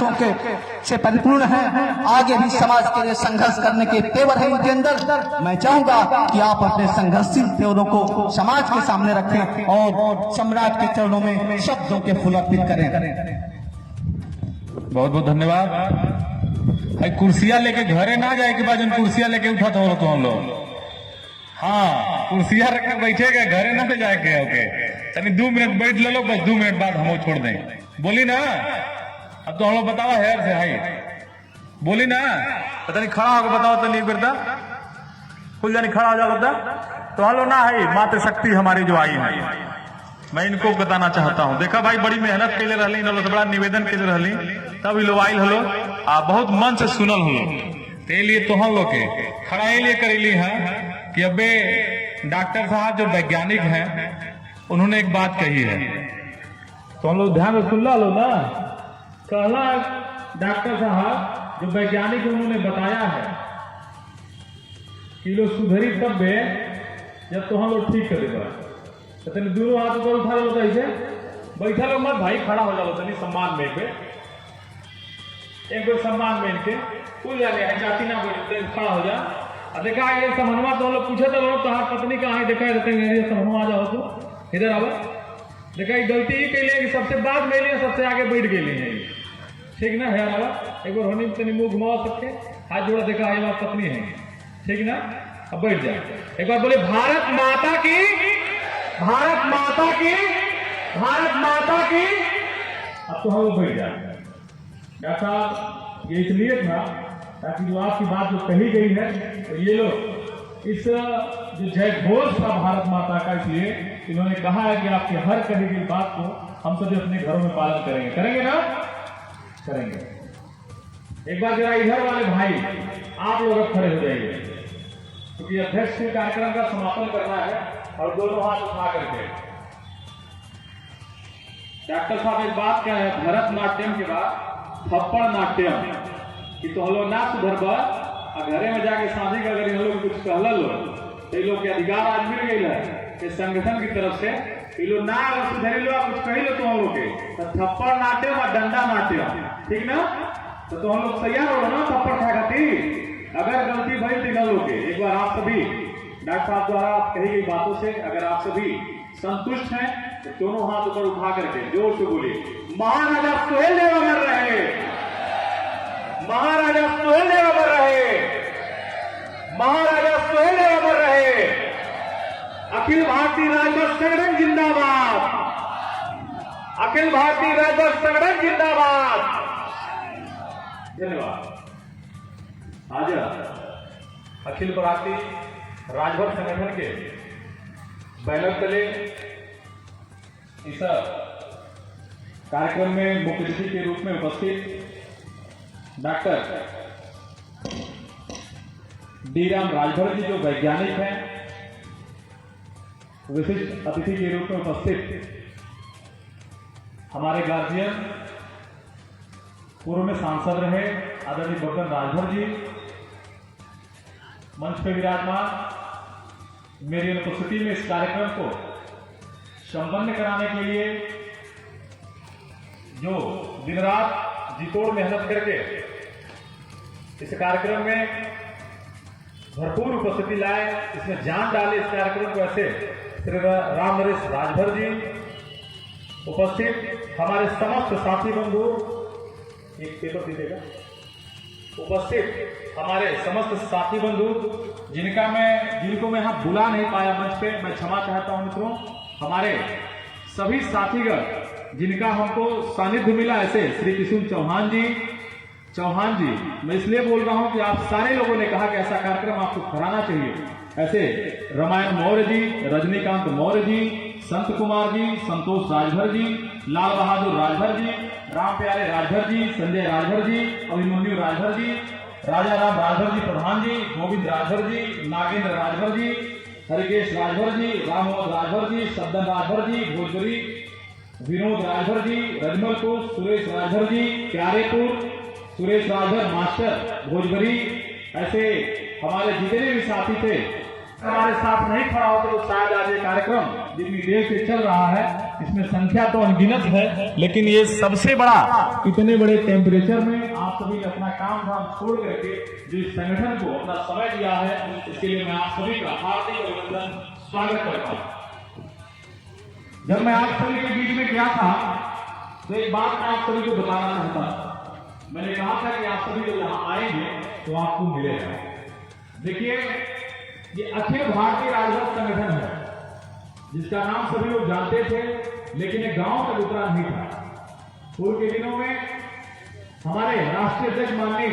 आदर्शों के से परिपूर्ण है, आगे भी समाज के लिए संघर्ष करने के तेवर है इनके अंदर। मैं चाहूंगा कि आप अपने संघर्षशील तेवरों को समाज के सामने रखें और सम्राट के चरणों में शब्दों के फूल अर्पित करें। बहुत बहुत धन्यवाद। भाई कुर्सियां लेके घरे ना जाए के बाद उन कुर्सियां लेके उठा तो हम लोग, हाँ कुर्सियां रख के बैठे गए, घरे ना ले जाए के ओके तनी 2 मिनट बैठ ले लो, बस 2 मिनट बाद हम छोड़ दें। बोली ना, अब तो हम लोग बतावा है से हाई बोली ना, पता नहीं खड़ा होकर बताओ तो नहीं करता कुल जानी खड़ा हो जाता तो हम लोग ना है मातृशक्ति हमारी जो आई है, मैं इनको बताना चाहता हूँ। देखा भाई बड़ी मेहनत के लिए रही, बड़ा निवेदन के लिए रही, तब लोग आयल हलो आ बहुत मन से सुनल हलो, ते लिए तो हम लोग के खड़ा लिए करेली है कि अबे डॉक्टर साहब जो वैज्ञानिक हैं उन्होंने एक बात कही है, तो हम लोग ध्यान में सुन लो ना। कहला डॉक्टर साहब जो वैज्ञानिक उन्होंने बताया है कि लोग सुधरी तब बे जब तो हम लोग ठीक कर देगा। तनी दोनों हाथ ऊपर उठा लो, ऐसे बैठा लो मत भाई, खड़ा हो जाओ तनी सम्मान में पे एक बार सम्मान में इनके कोई जाने जाती ना खड़ा हो जा। देखा ये समन्वा तो लोग पूछे तो हाथ पत्नी कहाँ है, देखा देते हैं समन्वा आ जाओ तो इधर आवा। देखा गलती ही कैले कि सबसे बाद में लिए सबसे आगे बैठ गए हैं, ठीक ना है आवा। एक बार होनी तनी मुंह घुमा सकते हाथ जोड़ा, देखा ये बात पत्नी है, ठीक ना। अब बैठ जाए एक बार बोले भारत माता की, भारत माता की, भारत माता की। अब तो हम बैठ जाए। डॉक्टर साहब ये इसलिए था ताकि जो आपकी बात जो कही गई है तो ये लोग इस जो जय घोष था भारत माता का, इसलिए इन्होंने कहा है कि आपकी हर कही गई बात को हम सभी अपने घरों में पालन करेंगे, करेंगे ना, करेंगे। एक बार जरा इधर वाले भाई आप लोग अब खड़े हो जाइए, क्योंकि अध्यक्ष के कार्यक्रम का समापन करना है और दोनों हाथ उठा करके। डॉक्टर साहब एक बात क्या है, भरतनाट्यम के बाद थप्पड़ नाट्यम कि तो हम लोग ना सुधर और घरे में जाके शादी का अगर इन लोग कुछ कहला लो तो लोग के अधिकार आज मिल गई है संगठन की तरफ से, ये लोग ना अगर सुधरे लो कुछ कही लो तो हम लोग के तो थप्पड़ नाट्यम और डंडा नाट्यम, ठीक ना। तो हम लोग तैयार हो ना थप्पड़ खा खाती अगर गलती भई थी हम लोग के। एक बार आप सभी डॉक्टर साहब द्वारा कही गई बातों से अगर आप सभी संतुष्ट हैं तो दोनों हाथ ऊपर उठा करके जोर से बोलिए महाराजा सुहेलदेव अमर रहे, महाराजा सुहेलदेव अमर रहे, महाराजा सुहेलदेव अमर रहे। अखिल भारतीय राजभर संगठन जिंदाबाद, अखिल भारतीय राजभर संगठन जिंदाबाद। धन्यवाद। आज अखिल भारतीय राजभर संगठन के बैनर तले इस कार्यक्रम में मुख्य अतिथि के रूप में उपस्थित डॉक्टर डी राम राजभर जी जो वैज्ञानिक हैं, विशिष्ट अतिथि के रूप में उपस्थित हमारे गार्जियन पूर्व में सांसद रहे आदरणीय बब्बर राजभर जी, मंच पर विराजमान। मेरी अनुपस्थिति में इस कार्यक्रम को संपन्न कराने के लिए जो दिन रात जीतोड़ मेहनत करके इस कार्यक्रम में भरपूर उपस्थिति लाए, इसमें जान डाले इस कार्यक्रम को, ऐसे श्री राम नरेश राजभर जी उपस्थित हमारे समस्त साथी बंधु, एक पेपर दीजिएगा, उपस्थित हमारे समस्त साथी बंधु जिनको मैं यहाँ बुला नहीं पाया मंच पे, मैं क्षमा चाहता हूँ मित्रों। हमारे सभी साथीगण जिनका हमको सानिध्य मिला, ऐसे श्री किशोर चौहान जी, मैं इसलिए बोल रहा हूँ कि आप सारे लोगों ने कहा कि ऐसा कार्यक्रम आपको कराना चाहिए। ऐसे रामायण मौर्य जी, रजनीकांत मौर्य जी, संत कुमार जी, संतोष राजभर जी, लाल बहादुर राजभर जी, राम प्यारे राजभर जी, संजय राजभर जी, अभिमन्यु राजभर जी, राजा राम राजभर जी प्रधान जी, गोविंद राजभर जी, नागेंद्र राजभर जी, हरिकेश राजभर जी, रामोद राजभर जी, शब्दन राजभर जी, भोजपुरी, विनोद राजभर जी, रजमलपुर, सुरेश राजभर जी, प्यारेपुर, सुरेश राजभर मास्टर भोजपुरी, ऐसे हमारे जितने भी साथी थे हमारे साथ नहीं खड़ा होता तो शायद आज ये कार्यक्रम जितनी देर से चल रहा है इसमें संख्या तो अनगिनत है, लेकिन ये सबसे बड़ा इतने बड़े टेम्परेचर में आप सभी ने अपना काम धाम छोड़ करके जो इस संगठन को अपना समय दिया है, इसके लिए मैं आप सभी का हार्दिक अभिनंदन स्वागत करता हूँ। जब मैं आप सभी के बीच में गया था तो एक बात मैं आप सभी को बताना चाहता। मैंने कहा था कि आप सभी जब यहाँ आएंगे तो आपको मिलेगा। देखिए, ये अखिल भारतीय राजभक्त संगठन है जिसका नाम सभी लोग जानते थे, लेकिन एक गांव का दूसरा नहीं था। पूर्व के दिनों में हमारे राष्ट्रीय अध्यक्ष माननीय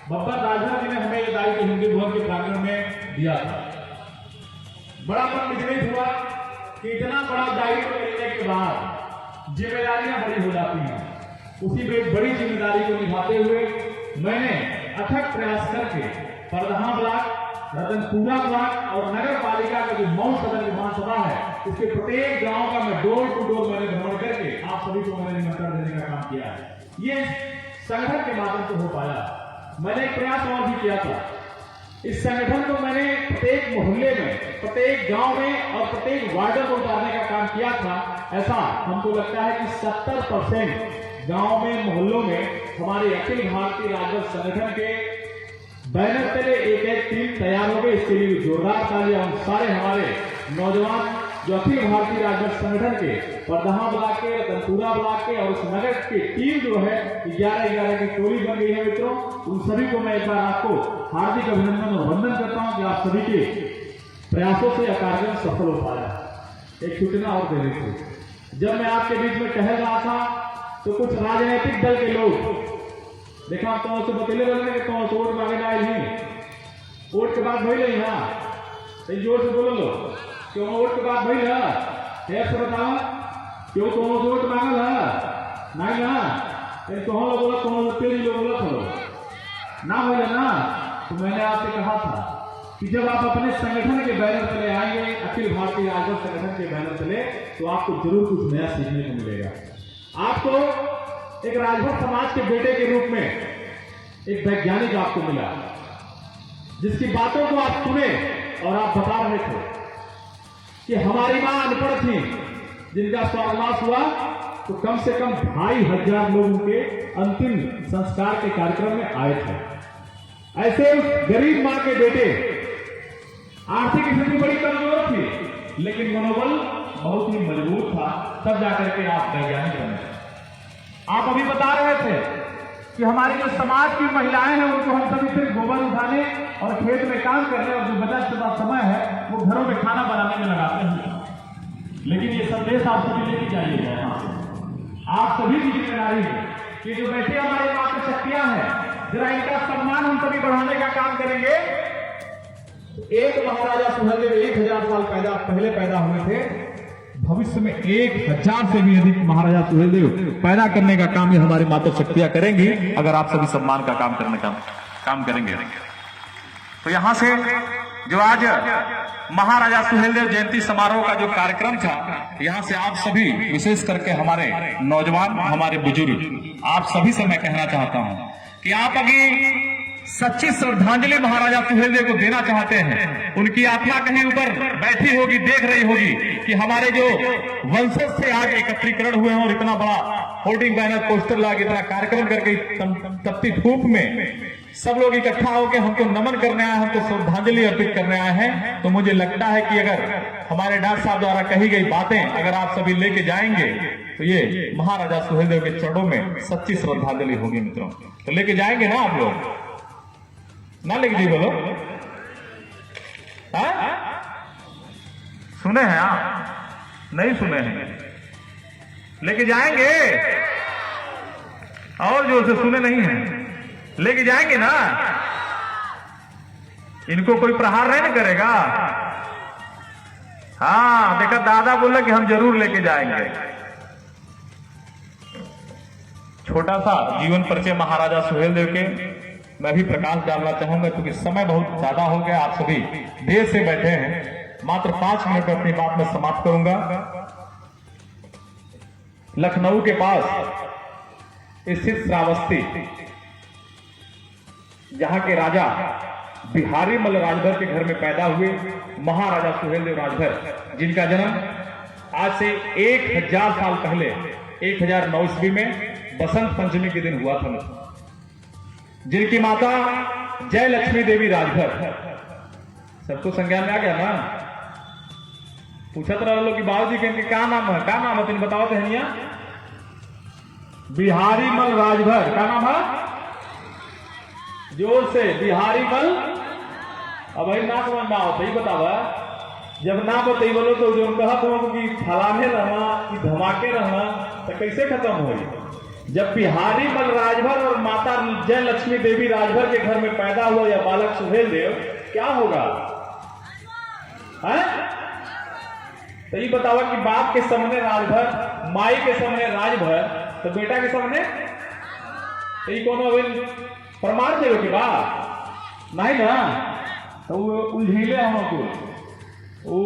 बब्बर राजभर जी ने हमें ये दायित्व हिंदी भवन के प्रांगण में दिया था। बड़ा मन विचलित हुआ कि इतना बड़ा दायित्व मिलने के बाद जिम्मेदारियां बड़ी हो जाती हैं। उसी में एक बड़ी जिम्मेदारी को निभाते हुए मैंने अथक प्रयास करके परदहा ब्लॉक, रतनपुरा ब्लॉक और नगर पालिका का जो मऊ सदर विधानसभा है, इसके प्रत्येक गांव का मैं डोर टू डोर मैंने भ्रमण करके आप सभी को मैंने निमंत्रण देने का काम किया है। ये संगठन के माध्यम से हो पाया। मैंने एक प्रयास और भी किया था। इस संगठन को मैंने प्रत्येक मोहल्ले में, प्रत्येक गांव में और प्रत्येक वार्ड को उतारने का काम किया था। ऐसा हमको लगता है कि 70% गांव में, मोहल्लों में हमारे अखिल भारतीय राजभक्त संगठन के बैनर तले एक एक टीम तैयार हो गई। इसके लिए जोरदार तालियां हम सारे हमारे नौजवान जो अखिल भारतीय राजभक्त संगठन के परदहा ब्लॉक के, रतनपुरा ब्लॉक के और उस नगर की टीम जो है 11-11 की टोली बन गई है मित्रों, उन सभी को मैं एक बार आपको हार्दिक अभिनंदन और वंदन करता हूं कि आप सभी के प्रयासों से यह कार्यक्रम सफल हो पाया। एक सूचना और देनी थी। जब मैं आपके बीच में टहल रहा था तो कुछ राजनीतिक दल के लोग देखा तो से बतेले रहने के तो वोट मांगे आए नहीं। वोट के बाद भइल है हां जोर से बोलो लो क्यों वोट के बाद भइल है ऐसे बताओ क्यों तो वोट मांगल है नहीं ना तो हम लोग बोला तो तेरी लोग बोला थोड़ा ना भइल ना। तो मैंने आपसे कहा था कि जब आप अपने संगठन के बैनर तले आएंगे, अखिल भारतीय राजभक्त संगठन के बैनर तले, तो आपको जरूर कुछ नया सीखने को मिलेगा। आपको एक राजभक्त समाज के बेटे के रूप में एक वैज्ञानिक आपको मिला जिसकी बातों को आप सुने और आप बता रहे थे कि हमारी मां अनपढ़ थी, जिनका स्वर्गवास हुआ तो कम से कम 2500 लोग उनके अंतिम संस्कार के कार्यक्रम में आए थे। ऐसे उस गरीब मां के बेटे, आर्थिक स्थिति बड़ी कमजोर थी लेकिन मनोबल बहुत ही मजबूत था, तब जाकर के आप वैज्ञानिक बने। आप अभी बता रहे थे कि हमारी जो समाज की महिलाएं हैं उनको हम सभी सिर्फ गोबर उठाने और खेत में काम करने और जो बचा समय है वो घरों में खाना बनाने में लगाते हैं। लेकिन ये संदेश आप सभी लेके जाइएगा यहाँ से। आप सभी की जिम्मेदारी है कि जो बैठे हमारे मातृशक्तियां हैं, जरा इनका सम्मान हम सभी बढ़ाने का काम करेंगे। एक महाराजा सुहेलदेव 1000 साल पहले पैदा हुए थे। भविष्य में 1000 से भी अधिक महाराजा सुहेलदेव पैदा करने का काम ये हमारी माता शक्तियां करेंगी, अगर आप सभी सम्मान का काम करने का काम करेंगे। तो यहां से जो आज महाराजा सुहेलदेव जयंती समारोह का जो कार्यक्रम था, यहां से आप सभी, विशेष करके हमारे नौजवान, हमारे बुजुर्ग, आप सभी से मैं कहना चाहता हूं कि आप अभी सच्ची श्रद्धांजलि महाराजा सुहेलदेव को देना चाहते हैं। उनकी आत्मा कहीं ऊपर बैठी होगी, देख रही होगी कि हमारे जो वंशज से आज एकत्रीकरण हुए हैं और इतना बड़ा होर्डिंग बैनर पोस्टर लगा, इतना कार्यक्रम करके तपती धूप में सब लोग इकट्ठा होकर हमको नमन करने आए, हमको श्रद्धांजलि अर्पित करने आए हैं। तो मुझे लगता है कि अगर हमारे डॉक्टर साहब द्वारा कही गई बातें अगर आप सभी लेके जाएंगे तो ये महाराजा सुहेलदेव के चरणों में सच्ची श्रद्धांजलि होगी मित्रों। तो लेके जाएंगे ना आप लोग? ना लेके जी बोलो, सुने हैं आप? नहीं सुने हैं? लेके जाएंगे? और जो से सुने नहीं हैं, लेके जाएंगे ना? इनको कोई प्रहार नहीं करेगा? हाँ, देखा दादा बोला कि हम जरूर लेके जाएंगे। छोटा सा जीवन परिचय महाराजा सुहेलदेव के मैं भी प्रकाश डालना चाहूंगा, क्योंकि समय बहुत ज्यादा हो गया, आप सभी देर से बैठे हैं। मात्र 5 मिनट में अपनी बात में समाप्त करूंगा। लखनऊ के पास स्थित श्रावस्ती, जहां के राजा बिहारी मल राजभर के घर में पैदा हुए महाराजा सुहेलदेव राजभर, जिनका जन्म आज से 1000 साल पहले 1009 ईस्वी में बसंत पंचमी के दिन हुआ था, जिनकी माता जय लक्ष्मी देवी राजभर। सबको संज्ञान में आ गया ना? पूछत रहा लोग कि बाबूजी के क्या नाम है, क्या नाम है तुम बताओ तहनिया? बिहारी मल राजभर। क्या नाम है? जोर से, बिहारी मल। अब भाई ना समझ में आओ तो ही बतावा। जब ना बताई बोलो तो जो कहा तुमको कि फलाने रहना कि धमाके रहना तो कैसे खत्म हुई? जब बिहारी मल राजभर और माता जय लक्ष्मी देवी राजभर के घर में पैदा हुआ यह बालक सुहेलदेव, क्या होगा? है? तो ये बतावा कि बाप के सामने राजभर, माई के सामने राजभर, तो बेटा के सामने तो ये कोनो प्रमाण देवे के बाद नहीं ना? तो वो उलझेले हमको वो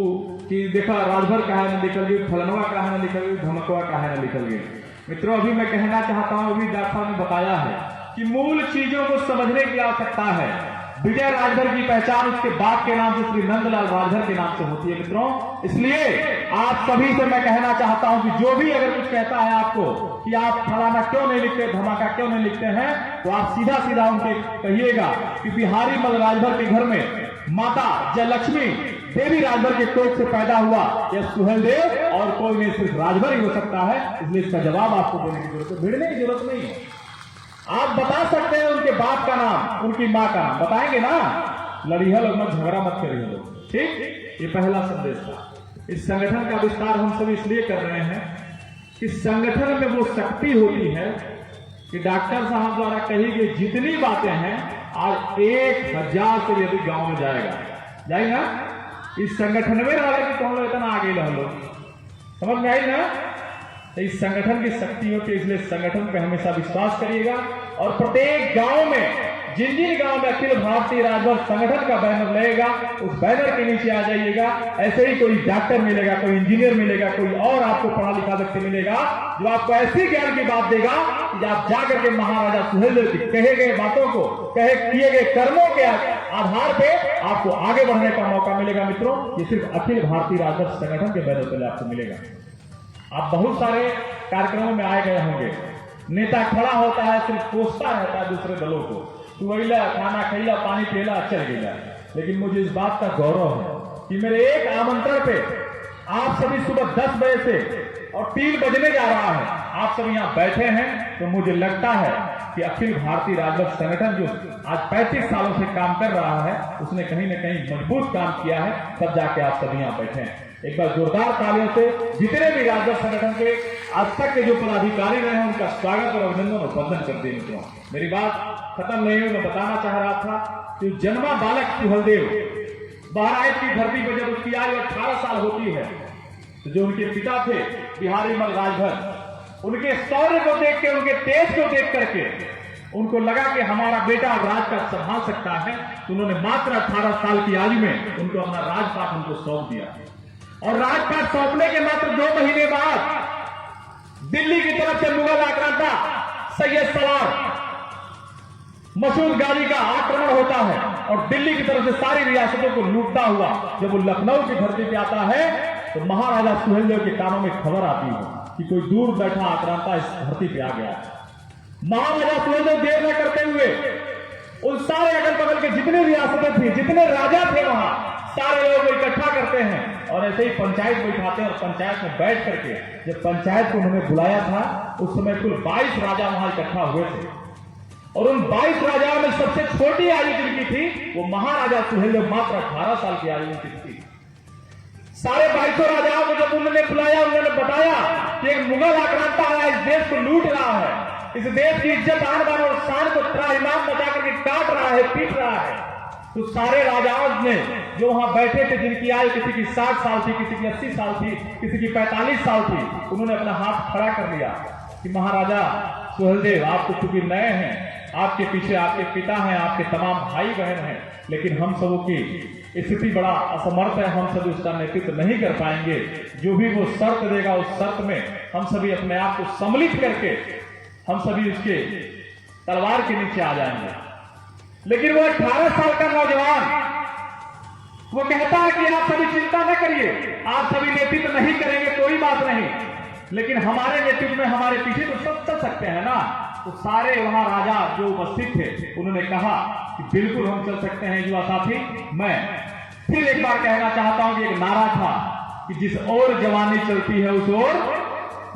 कि देखा राजभर कहा ना निकल गई, फलनवा कहा ना निकल गई, धमकवा कहा ना निकल गई। मित्रों, अभी मैं कहना चाहता हूं, अभी डॉक्टर साहब ने बताया है कि मूल चीजों को समझने की आवश्यकता है। विजय राजभर की पहचान उसके बाप के नाम से श्री नंदलाल राजभर के नाम से होती है। मित्रों, इसलिए आप सभी से मैं कहना चाहता हूं कि जो भी अगर कुछ कहता है आपको कि आप फलाना क्यों नहीं लिखते, धमाका क्यों नहीं लिखते हैं, तो आप सीधा सीधा उनके कहिएगा कि बिहारी मल राजभर के घर में माता जय लक्ष्मी देवी राजभर के कोख से पैदा हुआ यह सुहेलदेव और कोई नहीं, सिर्फ राजभर ही हो सकता है। इसलिए इसका जवाब आपको देने की जरूरत है, भिड़ने की जरूरत नहीं है। आप बता सकते हैं उनके बाप का नाम, उनकी मां का नाम बताएंगे ना? लड़िया लोग मत, झगड़ा मत करिए लोग, ठीक? ये पहला संदेश था। इस संगठन का विस्तार हम सभी इसलिए कर रहे हैं कि संगठन में वो शक्ति होती है कि डॉक्टर साहब द्वारा कही गई जितनी बातें हैं आज 1000 से भी अधिक गांव में जाएगा। इस संगठन में रह कि कौन लोग इतना आगे रह लो, समझ में आई ना? तो इस संगठन की शक्ति होती है, इसलिए संगठन पे हमेशा विश्वास करिएगा और प्रत्येक गांव में, जिन जिन गांव में अखिल भारतीय राजभर संगठन का बैनर लगेगा उस बैनर के नीचे आ जाइएगा। ऐसे ही कोई डॉक्टर मिलेगा, कोई इंजीनियर मिलेगा, कोई और आपको पढ़ा लिखा व्यक्ति मिलेगा जो आपको ऐसी ज्ञान की बात देगा कि आप जाकर के महाराजा सुहेलदेव की कहे गए बातों को, किए गए कर्मों के आधार पे आपको आगे बढ़ने का मौका मिलेगा। मित्रों, ये सिर्फ अखिल भारतीय राजभर संगठन के बैनर पर आपको मिलेगा। आप बहुत सारे कार्यक्रमों में आए गए होंगे, नेता खड़ा होता है, सिर्फ कोसता रहता है दूसरे दलों को, तू वहीला खाना खैला, पानी पीला, चल गया। लेकिन मुझे इस बात का गौरव है कि मेरे एक आमंत्रण पे आप सभी सुबह 10 बजे से और 3 बजने जा रहा है, आप सभी यहाँ बैठे हैं, तो मुझे लगता है कि अखिल भारतीय राजभर संगठन जो आज 35 सालों से काम कर रहा है उसने कहीं न कहीं मजबूत काम किया है, तब जाके आप सभी यहाँ बैठे हैं। एक बार जोरदार तालियों से जितने भी राजभर संगठन के आज तक के जो पदाधिकारी रहे हैं उनका स्वागत और अभिनंदन और वंदन करते हैं। मित्रों, मेरी बात खत्म नहीं हुई, मैं बताना चाह रहा था कि जन्मा बालक सुहेलदेव बहराइच की धरती पर जब उसकी आयु 18 साल होती है तो जो उनके पिता थे बिहारी मल राजभर, उनके शौर्य को देख के, उनके तेज को देख करके उनको लगा कि हमारा बेटा राजपाट संभाल सकता है, तो उन्होंने मात्र 18 साल की आयु में उनको अपना राजपाट उनको सौंप दिया। और राजपाट सौंपने के मात्र 2 महीने बाद दिल्ली की तरफ से मुगल आक्रांता सैयद सलार मसूद गाजी का आक्रमण होता है और दिल्ली की तरफ से सारी रियासतों को लूटता हुआ जब वो लखनऊ की धरती पे आता है तो महाराजा सुहेलदेव के कानों में खबर आती है कि कोई दूर बैठा आक्रांता इस धरती पे आ गया। महाराजा सुहेलदेव देर न करते हुए उन सारे अगल बगल के जितने रियासतें थी, जितने राजा थे, वहां सारे लोग इकट्ठा करते हैं और ऐसे ही पंचायत बैठाते हैं। और पंचायत में बैठ करके जब पंचायत को उन्होंने बुलाया था उस समय कुल 22 राजा वहां इकट्ठा हुए थे और उन 22 राजाओं में सबसे छोटी आयु जिनकी थी वो महाराजा सुहेलदेव मात्र 18 साल की आयु की थी। सारे 22 राजाओं को जब उन्होंने बुलाया, उन्होंने बताया कि एक मुगल आक्रांता है, इस देश को लूट रहा है, इस देश की इज्जत आन बान और शान को त्राहिमाम बचा करके काट रहा है, पीट रहा है। तो सारे राजाओं ने जो वहां बैठे थे, जिनकी आयु किसी की 60 साल थी, किसी की 80 साल थी, किसी की 45 साल थी, उन्होंने अपना हाथ खड़ा कर लिया कि महाराजा सुहेलदेव आप तो चूंकि नए हैं, आपके पीछे आपके पिता हैं, आपके तमाम भाई बहन हैं, लेकिन हम सबों की स्थिति बड़ा असमर्थ है, हम सभी उसका नेतृत्व नहीं कर पाएंगे। जो भी वो शर्त देगा उस शर्त में हम सभी अपने आप को सम्मिलित करके हम सभी उसके तलवार के नीचे आ जाएंगे। लेकिन वो 18 साल का नौजवान वो कहता है कि आप सभी चिंता न करिए, आप सभी नेतृत्व नहीं करेंगे कोई बात नहीं, लेकिन हमारे नेतृत्व में हमारे पीछे तो सब चल सकते हैं ना। तो सारे वहां राजा जो उपस्थित थे उन्होंने कहा कि बिल्कुल हम चल सकते हैं युवा साथी। मैं फिर एक बार कहना चाहता हूं कि एक नारा था कि जिस ओर जवानी चलती है उस ओर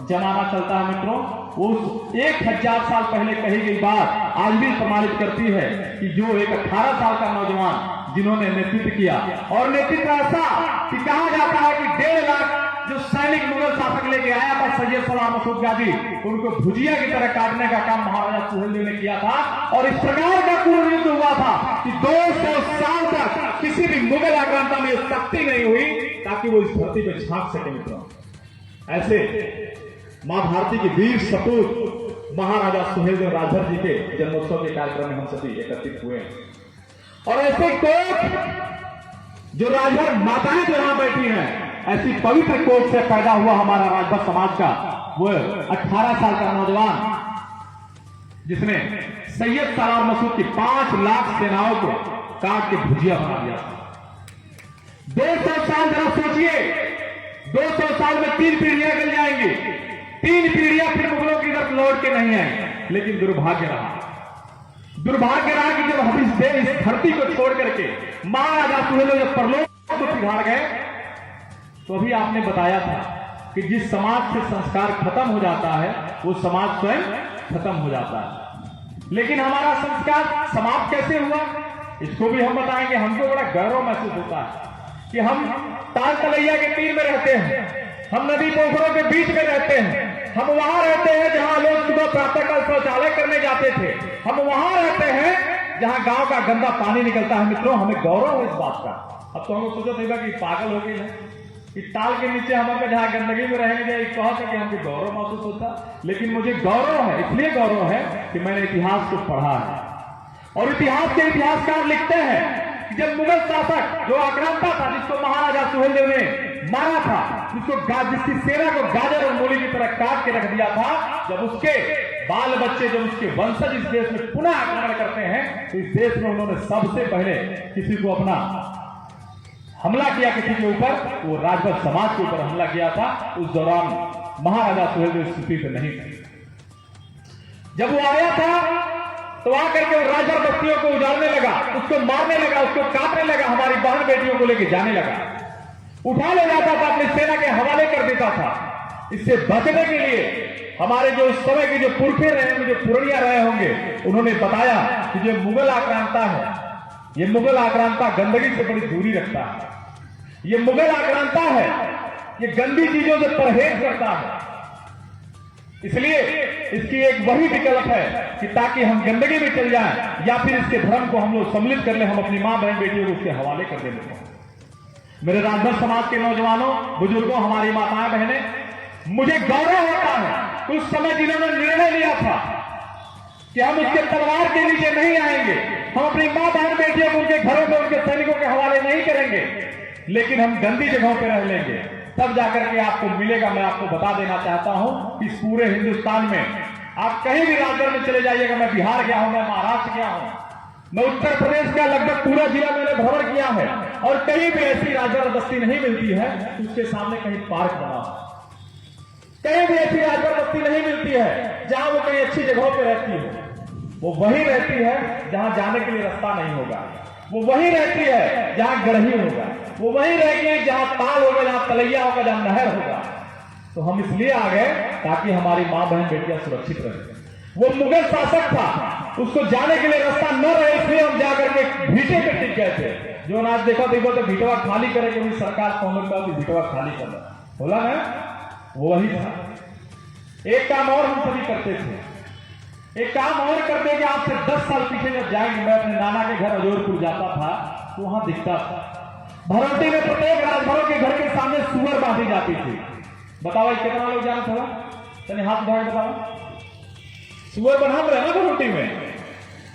जमाना चलता है। मित्रों, उस 1000 साल पहले कही गई बात आज भी प्रमाणित करती है कि जो एक 18 साल का नौजवान जिन्होंने नेतृत्व किया, और नेतृत्व ऐसा कि कहा जाता है कि 1.5 लाख जो सैनिक मुगल शासक लेके आया था सैयद सलाम मसूद गाजी, उनको भुजिया की तरह काटने का काम महाराजा सुहेलदेव ने किया था। और इस प्रकार का पूर्ण युद्ध हुआ था कि 200 साल तक किसी भी मुगल आक्रांता में शक्ति नहीं हुई ताकि वो इस धरती पर झांक सके। मित्रों, ऐसे मां भारती के वीर सपूत महाराजा सुहेलदेव राजभर जी के जन्मोत्सव के कार्यक्रम में हम सभी एकत्रित हुए हैं। और ऐसे कोट जो राजभर माताएं जो यहां बैठी हैं, ऐसी पवित्र कोट से पैदा हुआ हमारा राजभर समाज का वो 18 साल का नौजवान जिसने सैयद सलाम मसूद की 5 लाख सेनाओं को काट के भुजिया बना दिया। 200 साल जरा सोचिए, 200 साल में 3 पीढ़ियां गल जाएंगी, 3 पीढ़ियां फिर मुगलों की तरफ लौट के नहीं आएंगी। लेकिन दुर्भाग्य रहा कि जब हम इस धरती को छोड़ करके महाराजा सुहेलदेव जब परलोक को सिधार गए, तो अभी आपने बताया था कि जिस समाज से संस्कार खत्म हो जाता है वो समाज स्वयं खत्म हो जाता है। लेकिन हमारा संस्कार समाप्त कैसे हुआ, इसको भी हम बताएंगे। हमको बड़ा गौरव महसूस होता है कि हम ताल तलैया के तीर में रहते हैं, हम नदी पोखरों के बीच में रहते हैं, हम वहां रहते हैं जहां लोग सुबह प्रातःकाल शौचालय करने जाते थे, हम वहां रहते हैं जहां गांव का गंदा पानी निकलता है। मित्रों, हमें गौरव है इस बात का। अब तो हम सोचा था कि पागल हो गए हैं कि ताल के नीचे हम अगर जहां गंदगी में रहेंगे कहा था कि हमको गौरव महसूस होता, लेकिन मुझे गौरव है, इसलिए गौरव है कि मैंने इतिहास को पढ़ा है। और इतिहास के इतिहासकार लिखते हैं कि जब मुगल शासक जो आक्रांता था, जिसको महाराजा सुहेलदेव ने मारा था, जिसकी सेना को गाजर और मूली की तरह काट के रख दिया था, जब उसके बाल बच्चे, जब उसके वंशज इस देश में पुनः आक्रमण करते हैं, तो इस देश में उन्होंने सबसे पहले किसी को अपना हमला किया, किसी के ऊपर, वो राजभर समाज के ऊपर हमला किया था। उस दौरान महाराजा सुहेलदेव स्थिति से नहीं थे। जब वो आया था तो आकर के वो राजभर बस्तियों को उजाड़ने लगा, उसको मारने लगा, उसको काटने लगा, हमारी बहन बेटियों को लेकर जाने लगा, उठा ले जाता था, अपनी सेना के हवाले कर देता था। इससे बचने के लिए हमारे जो उस समय के जो पुरखे रहे होंगे, जो पुरनिया रहे होंगे, उन्होंने बताया कि जो मुगल आक्रांता है, ये मुगल आक्रांता गंदगी से बड़ी दूरी रखता है, ये मुगल आक्रांता है, ये गंदी चीजों से परहेज करता है। इसलिए इसकी एक वही विकल्प है कि ताकि हम गंदगी में चल जाएं या फिर इसके धर्म को हम लोग सम्मिलित कर ले, हम अपनी मां बहन बेटियों को उसके हवाले कर देंगे। मेरे राजभर समाज के नौजवानों, बुजुर्गों, हमारी माताएं बहनें, मुझे गौरव होता है उस समय जिन्होंने निर्णय लिया था कि हम इसके तलवार के नीचे नहीं आएंगे, हम अपनी मां बहन बेटियों को उनके घरों में उनके सैनिकों के हवाले नहीं करेंगे, लेकिन हम गंदी जगहों पर रह लेंगे, तब जाकर के आपको मिलेगा। मैं आपको बता देना चाहता हूं कि इस पूरे हिंदुस्तान में आप कहीं भी राज्य में चले जाइएगा, मैं बिहार गया हूं, मैं महाराष्ट्र गया हूं, मैं उत्तर प्रदेश का लगभग पूरा जिला मैंने भ्रमण किया है, और कहीं भी ऐसी राजभर बस्ती नहीं मिलती है उसके सामने कहीं पार्क बना हो, कहीं भी ऐसी राजभर बस्ती नहीं मिलती है जहां वो कहीं अच्छी जगहों पर रहती है। वो वही रहती है जहां जाने के लिए रास्ता नहीं होगा, वो वही रहती है जहां गढ़ही होगा, वो वही रहेगी जहां ताल होगा, जहां तलैया होगा, जहां नहर होगा। तो हम इसलिए आ गए ताकि हमारी मां बहन बेटियां सुरक्षित रहे। वो मुगल शासक था, उसको जाने के लिए रास्ता न रहे, इसलिए हम जाकर के भीटे पे टिक गए थे। जो आज देखो तो भीटवा खाली करेगी, वही सरकार कौन भीटवा खाली कर रहा बोला ना, वो वही था। एक काम और हम सभी करते थे, एक काम और करते कि आज से 10 साल पीछे जब जाएंगे, मैं अपने नाना के घर अजोरपुर जाता था तो वहां दिखता था भरौटी में प्रत्येक राजभरों के घर के सामने सुअर बांधी जाती थी। बताओ कितना लोग जाना था, चलिए हाथ बढ़ा बताओ, सुअर बना रहे ना भरौटी में,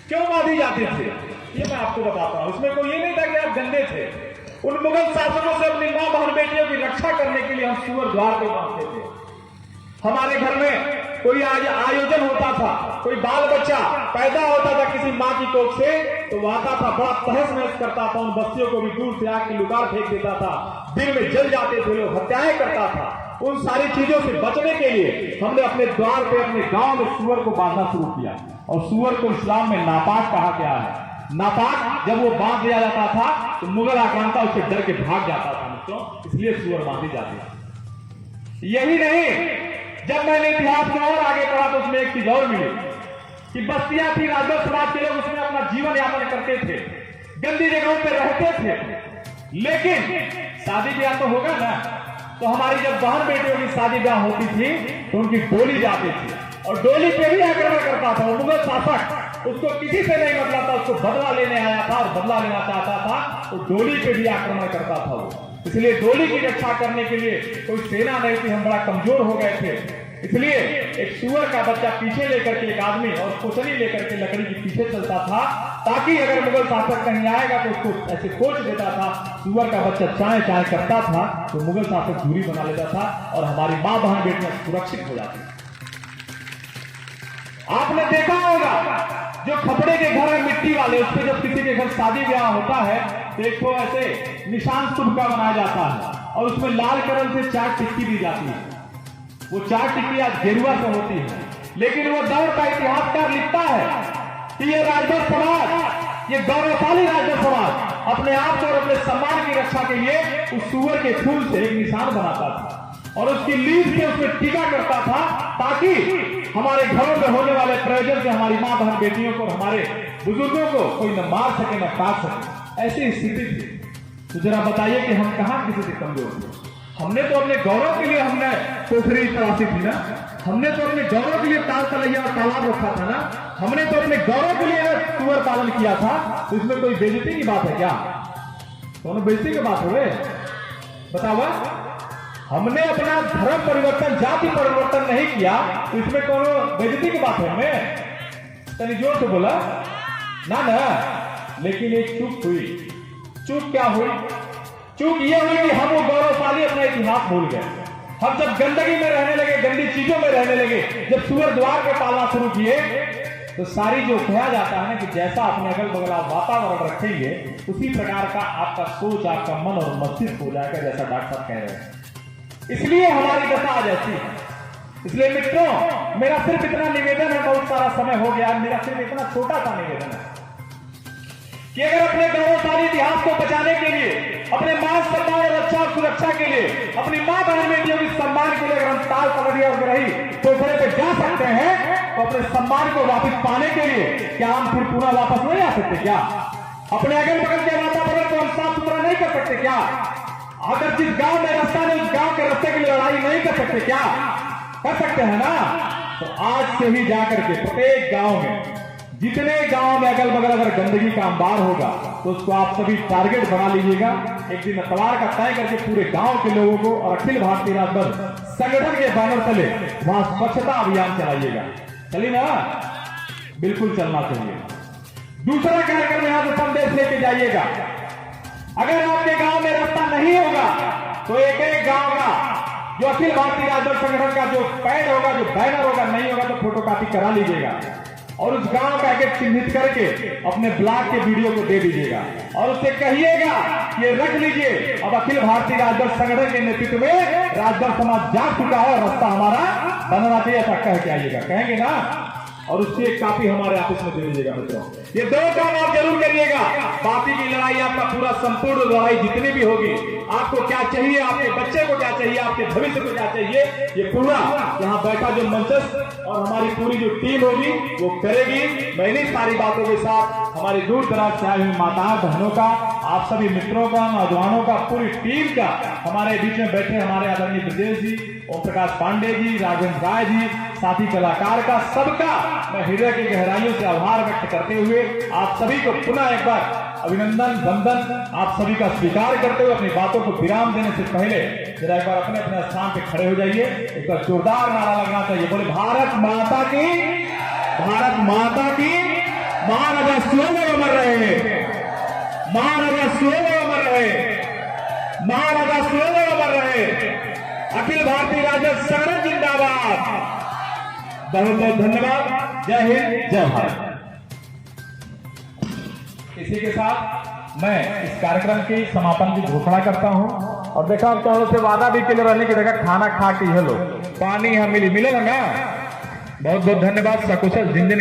क्यों बांधी जाती थी ये मैं आपको बताता हूं। उसमें कोई ये नहीं था कि आप गंदे थे, उन मुगल शासकों से अपनी मां बहन बेटियों की रक्षा करने के लिए हम सुअर द्वार पे बांधते थे। हमारे घर में कोई आज आयोजन होता था, कोई बाल बच्चा पैदा होता था किसी माँ की कोख से, तो वो आता था, बड़ा तहस नहस करता था, उन बस्तियों को भी दूर से आग की लुकार फेंक देता था, दिन में जल जाते थे लोग, हत्याएं करता था। उन सारी चीजों से बचने के लिए हमने अपने द्वार पे, अपने गांव में सुअर को बांधना शुरू किया। और सुअर को इस्लाम में नापाक कहा गया है। नापाक जब वो बांध दिया जाता था तो मुगल आक्रांता उससे डर के भाग जाता था मित्रों, इसलिए सुअर बांधी जाती है। यही नहीं, जब मैंने इतिहास में और आगे पढ़ा तो उसमें एक चीज और मिली कि बस्तियां थी, राजपूत समाज के लोग उसमें अपना जीवन यापन करते थे, गंदी जगहों पर रहते थे। लेकिन शादी ब्याह तो होगा ना, तो हमारी जब बहन बेटियों की शादी ब्याह होती थी तो उनकी डोली जाती थी और डोली पे भी आक्रमण करता था। मुगल शासक उसको किसी से नहीं मतलब था, उसको बदला लेने आया था और बदला लेना चाहता था तो डोली पे भी आक्रमण करता था वो। इसलिए डोली की रक्षा करने के लिए कोई सेना नहीं थी, हम बड़ा कमजोर हो गए थे। इसलिए एक सुअर का बच्चा पीछे लेकर के एक आदमी और कोचनी लेकर के लकड़ी के पीछे चलता था, ताकि अगर मुगल शासक कहीं आएगा तो उसको ऐसे कोच देता था। सुअर का बच्चा चाय चाय करता था तो मुगल शासक दूरी बना लेता था और हमारी माँ बहन बेटियां सुरक्षित हो जाती। आपने देखा होगा जो खपड़े के घर है मिट्टी वाले, उसपे जब किसी के घर शादी ब्याह होता है तो एक तो ऐसे निशान शुभ का बनाया जाता है और उसमें लाल कलर से 4 टिक्की दी जाती है। वो 4 टिक्की आज गेरुआ से होती है, लेकिन वो दौर का इतिहासकार लिखता है कि ये राजपूत समाज, ये गौरवशाली राजपूत समाज अपने आप को और अपने सम्मान की रक्षा के लिए उस सुअर के खून से एक निशान बनाता था और उसकी लीड से उसमें टीका करता था, ताकि हमारे घरों में होने वाले प्रयोजन से हमारी माँ बहन बेटियों को और हमारे बुजुर्गों को कोई न मार सके न काट सके। ऐसी स्थिति थी। तो जरा बताइए कि हम कहां किसी से कमजोर थे? हमने तो अपने गौरव के लिए हमने पोखरी तलाशी थी ना, हमने तो अपने गौरव के लिए ताल तलैया और तालाब रखा था ना, हमने तो अपने गौरव के लिए सुअर पालन किया था। तो इसमें कोई बेइज्जती की बात है क्या? दोनों बेइज्जती की बात हो रहे? बताओ, हमने अपना धर्म परिवर्तन, जाति परिवर्तन नहीं किया तो इसमें कौन बेइज्जती की बात है? हमें तनी जोर से बोला ना ना। लेकिन एक चूक हुई। चूक क्या हुई? चूक ये हुई कि हम वो गौरवशाली अपना इतिहास भूल गए। हम जब गंदगी में रहने लगे, गंदी चीजों में रहने लगे, जब सुअर द्वार पे पालना शुरू किए तो सारी जो कहा जाता है ना कि जैसा अपने अगल बगल आप वातावरण रखेंगे उसी प्रकार का आपका सोच, आपका मन और मस्तिष्क हो जाएगा, जैसा डॉक्टर साहब कह रहे हैं। इसलिए हमारी दशा आज ऐसी है। इसलिए मित्रों, मेरा सिर्फ इतना निवेदन है, बहुत सारा समय हो गया, मेरा सिर्फ इतना छोटा सा निवेदन है कि अगर अपने गौरवशाली इतिहास को बचाने के लिए, अपने मान सम्मान और रक्षा और सुरक्षा के लिए, अपनी मां बहन बेटियों के सम्मान के लिए अगर हम ताल तलैया और ग्रही पोखरे पे जा सकते हैं तो अपने सम्मान को वापस पाने के लिए क्या हम फिर पुनः वापस नहीं आ सकते क्या? अपने अगल बगल के वातावरण को हम साफ सुथरा नहीं कर सकते क्या? अगर जिस गांव में रास्ता नहीं, उस गांव के रास्ते के लिए लड़ाई नहीं कर सकते क्या? कर सकते हैं ना? तो आज से ही जाकर के प्रत्येक गांव में, जितने गांव में अगल बगल अगर गंदगी का अंबार होगा तो उसको आप सभी टारगेट बना लीजिएगा। एक दिन अखबार का तय करके पूरे गांव के लोगों को और अखिल भारतीय राजपथ संगठन के बैनर तले वहां स्वच्छता अभियान चलाइएगा। चलिए ना, बिल्कुल चलना चाहिए। दूसरा कार्यक्रम यहां से संदेश लेके जाइएगा, अगर आपके गांव में रास्ता नहीं होगा तो एक एक गांव का जो अखिल भारतीय राजपथ संगठन का जो पैड होगा, जो बैनर होगा, नहीं होगा तो फोटोकॉपी करा लीजिएगा और उस गांव का एक चिन्हित करके अपने ब्लॉक के वीडियो को दे दीजिएगा और उससे कहिएगा ये रख लीजिए, अब अखिल भारतीय राजपथ संगठन के नेतृत्व में राजपथ समाज जाग चुका है और रास्ता हमारा बनना चाहिए, ऐसा कह के आइएगा। कहेंगे ना? और उसकी एक कॉपी हमारे ऑफिस में दे दीजिएगा। मित्रों, ये 2 काम आप जरूर करिएगा। बाकी की लड़ाई आपका पूरा संपूर्ण लड़ाई जितनी भी होगी, आपको क्या चाहिए, आपके बच्चे को क्या चाहिए, आपके भविष्य को क्या चाहिए, ये पूरा यहाँ बैठा जो मंचस्थ और हमारी पूरी जो टीम होगी वो करेगी। मैं इन्हीं सारी बातों के साथ हमारी दूर दराज से आई हुई माताओं बहनों का, आप सभी मित्रों का, नौजवानों का, पूरी टीम का, हमारे बीच में बैठे हमारे आदरणीय ब्रजेश जी, ओम प्रकाश पांडे जी, राजेंद्र राय जी, साथी कलाकार का, सबका मैं हृदय की गहराइयों से आभार व्यक्त करते हुए आप सभी को पुनः एक बार अभिनंदन, वंदन आप सभी का स्वीकार करते हुए अपनी बातों को विराम देने से पहले जरा एक बार अपने अपने स्थान पे खड़े हो जाइए। एक बार जोरदार नारा लगना चाहिए। बोले भारत माता की, भारत माता की, महाराजा सुहेल अमर रहे, महाराजा सुहेल अमर रहे, महाराजा सुहेल अमर रहे, अखिल भारतीय राजपथ संगठन जिंदाबाद, बहुत बहुत धन्यवाद। जय हिंद, जय भारत। इसी के साथ मैं इस कार्यक्रम की समापन की घोषणा करता हूं। और देखा आप तो से वादा भी के लिए रहने की देखा खाना खा के हेलो पानी यहाँ मिलेगा ना। बहुत बहुत धन्यवाद। सकुशल जिंदगी